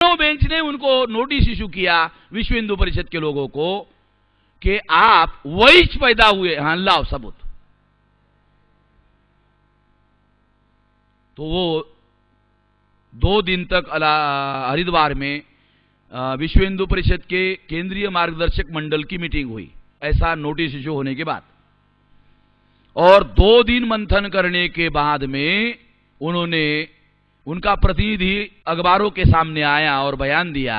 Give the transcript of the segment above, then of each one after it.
Bench ने उनको notice issue किया विश्व हिंदू परिषद के लोगों को कि आप वही पैदा हुए, हां लाओ सबूत। तो वो 2 दिन तक हरिद्वार में विश्व हिंदू परिषद के केंद्रीय मार्गदर्शक मंडल की मीटिंग हुई, ऐसा नोटिस इशू होने के बाद। और 2 दिन मंथन करने के बाद में उन्होंने, उनका प्रतिनिधि अखबारों के सामने आया और बयान दिया।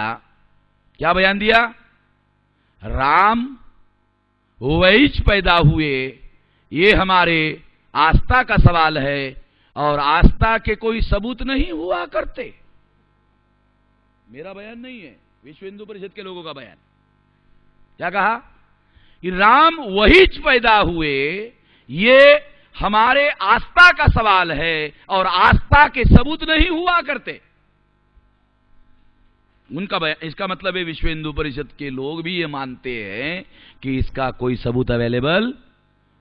क्या बयान दिया? राम वही पैदा हुए, ये हमारे आस्था का सवाल है और आस्था के कोई सबूत नहीं हुआ करते। मेरा बयान नहीं है, विश्व हिंदू परिषद के लोगों का बयान। क्या कहा? कि राम वही पैदा हुए, ये हमारे आस्था का सवाल है और आस्था के सबूत नहीं हुआ करते। उनका बयान, इसका मतलब है विश्व हिंदू परिषद के लोग भी ये मानते हैं कि इसका कोई सबूत अवेलेबल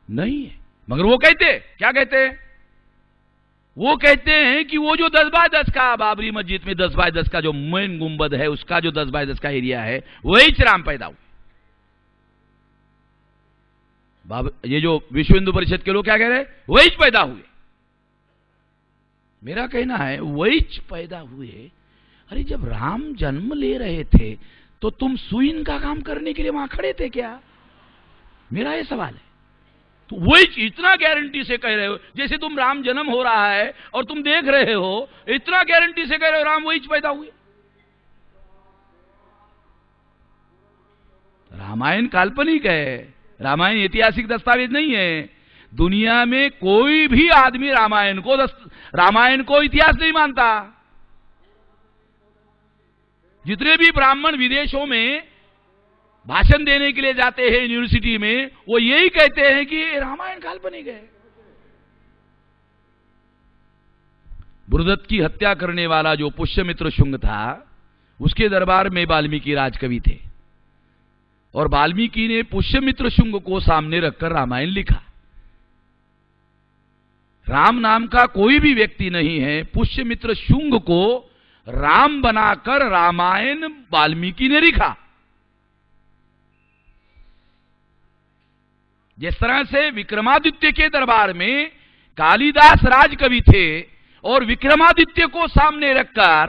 नहीं है। मगर वो कहते, क्या कहते हैं? वो कहते हैं कि वो जो 10x10 का बाबरी मस्जिद में 10x10 का जो मेन गुंबद है, उसका जो 10x10 का एरिया है, वही राम पैदा हुए। ये जो विश्व हिंदू परिषद के लोग क्या कह रहे हैं? वही पैदा हुए। मेरा कहना है वही पैदा हुए। अरे जब राम जन्म ले रहे थे तो तुम सुईन का काम करने के लिए वहां खड़े थे क्या? मेरा ये सवाल है। तो वही इतना गारंटी से कह रहे हो, जैसे तुम राम जन्म हो रहा है और तुम देख रहे हो, इतना गारंटी से कह रहे हो राम वही पैदा हुए। रामायण काल्पनिक है, रामायण ऐतिहासिक दस्तावेज नहीं है। दुनिया में कोई भी आदमी रामायण को इतिहास नहीं मानता। जितने भी ब्राह्मण विदेशों में भाषण देने के लिए जाते हैं यूनिवर्सिटी में, वो यही कहते हैं कि रामायण काल्पनिक है। बृहदत्त की हत्या करने वाला जो पुष्यमित्र शुंग था, उसके दरबार में वाल्मीकि राजकवि थे और वाल्मीकि ने पुष्यमित्र शुंग को सामने रखकर रामायण लिखा। राम नाम का कोई भी व्यक्ति नहीं है। पुष्यमित्र शुंग को राम बनाकर रामायण वाल्मीकि ने लिखा। जिस तरह से विक्रमादित्य के दरबार में कालिदास राजकवि थे और विक्रमादित्य को सामने रखकर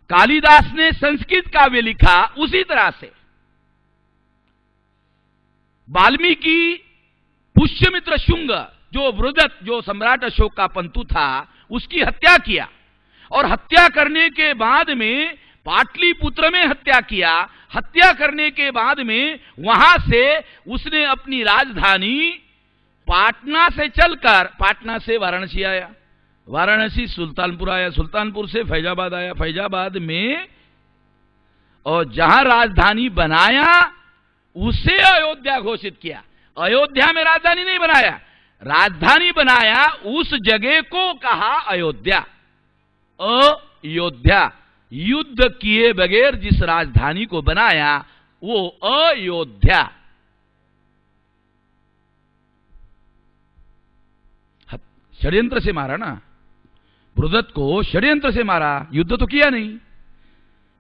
कालिदास ने संस्कृत काव्य लिखा, उसी तरह से वाल्मीकि पुष्यमित्र शुंग, जो बृहदत्त, जो सम्राट अशोक का पंतु था, उसकी हत्या किया और हत्या करने के बाद में पाटलिपुत्र में हत्या किया। हत्या करने के बाद में वहां से उसने अपनी राजधानी पाटना से चलकर, पाटना से वाराणसी आया, वाराणसी सुल्तानपुर आया, सुल्तानपुर से फैजाबाद आया, फैजाबाद में और जहां राजधानी बनाया उसे अयोध्या घोषित किया। अयोध्या में राजधानी नहीं बनाया, राजधानी बनाया उस जगह को कहा अयोध्या। अयोध्या, युद्ध किए बगैर जिस राजधानी को बनाया वो अयोध्या। षड्यंत्र से मारा ना, बृहदत्त को षड्यंत्र से मारा, युद्ध तो किया नहीं।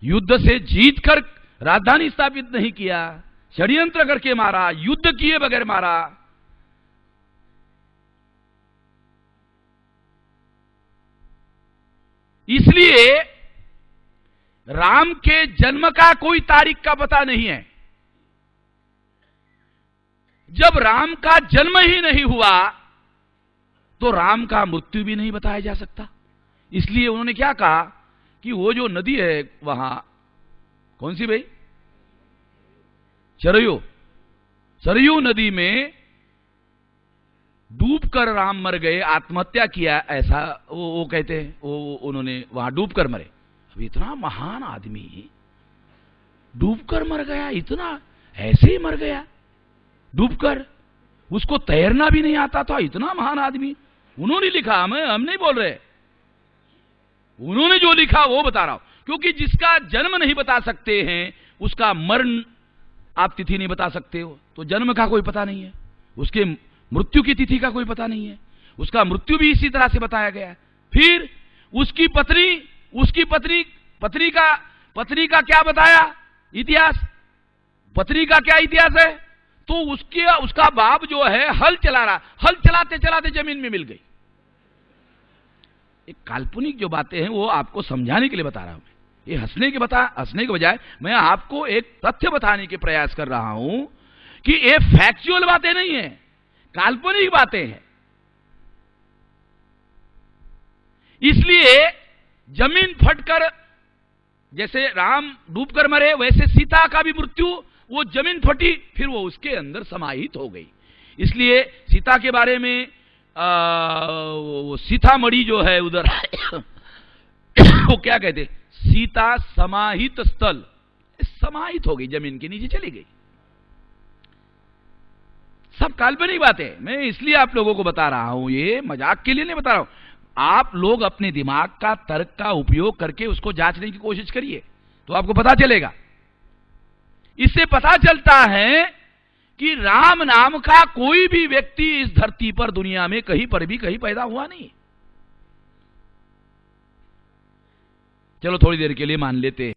युद्ध से जीतकर राजधानी स्थापित नहीं किया, षड्यंत्र करके मारा, युद्ध किए बगैर मारा। इसलिए राम के जन्म का कोई तारीख का पता नहीं है। जब राम का जन्म ही नहीं हुआ तो राम का मृत्यु भी नहीं बताया जा सकता। इसलिए उन्होंने क्या कहा कि वो जो नदी है वहां, कौन सी भाई? सरयू, सरयू नदी में डूबकर राम मर गए, आत्महत्या किया, ऐसा वो कहते हैं। वो उन्होंने वहां डूबकर मरे। अब इतना महान आदमी डूबकर मर गया, इतना ऐसे ही मर गया डूबकर, उसको तैरना भी नहीं आता था, इतना महान आदमी। उन्होंने लिखा, हम नहीं बोल रहे, उन्होंने जो लिखा वो बता रहा हूं। क्योंकि जिसका जन्म नहीं बता सकते हैं उसका मरण आप तिथि नहीं बता सकते हो, तो जन्म का कोई पता नहीं है, उसके मृत्यु की तिथि का कोई पता नहीं है। उसका मृत्यु भी इसी तरह से बताया गया। फिर उसकी पत्नी पत्नी का क्या बताया इतिहास, पत्नी का क्या इतिहास है, तो उसका बाप जो है हल चला रहा, हल चलाते चलाते जमीन में मिल गई। एक काल्पनिक जो बातें हैं वो आपको समझाने के लिए बता रहा हूं मैं, ये हंसने के बजाय मैं आपको एक तथ्य बताने के प्रयास कर रहा हूं कि ये फैक्चुअल बातें नहीं है, काल्पनिक बातें हैं। इसलिए जमीन फटकर, जैसे राम डूबकर मरे वैसे सीता का भी मृत्यु, वो जमीन फटी फिर वो उसके अंदर समाहित हो गई। इसलिए सीता के बारे में वो सीतामढ़ी जो है उधर वो क्या कहते, सीता समाहित स्थल, समाहित हो गई, जमीन के नीचे चली गई। सब काल्पनिक बातें, मैं इसलिए आप लोगों को बता रहा हूं, ये मजाक के लिए नहीं बता रहा हूं। आप लोग अपने दिमाग का, तर्क का उपयोग करके उसको जांचने की कोशिश करिए तो आपको पता चलेगा। इससे पता चलता है कि राम नाम का कोई भी व्यक्ति इस धरती पर, दुनिया में कहीं पर भी कहीं पैदा हुआ नहीं। चलो थोड़ी देर के लिए मान लेते हैं।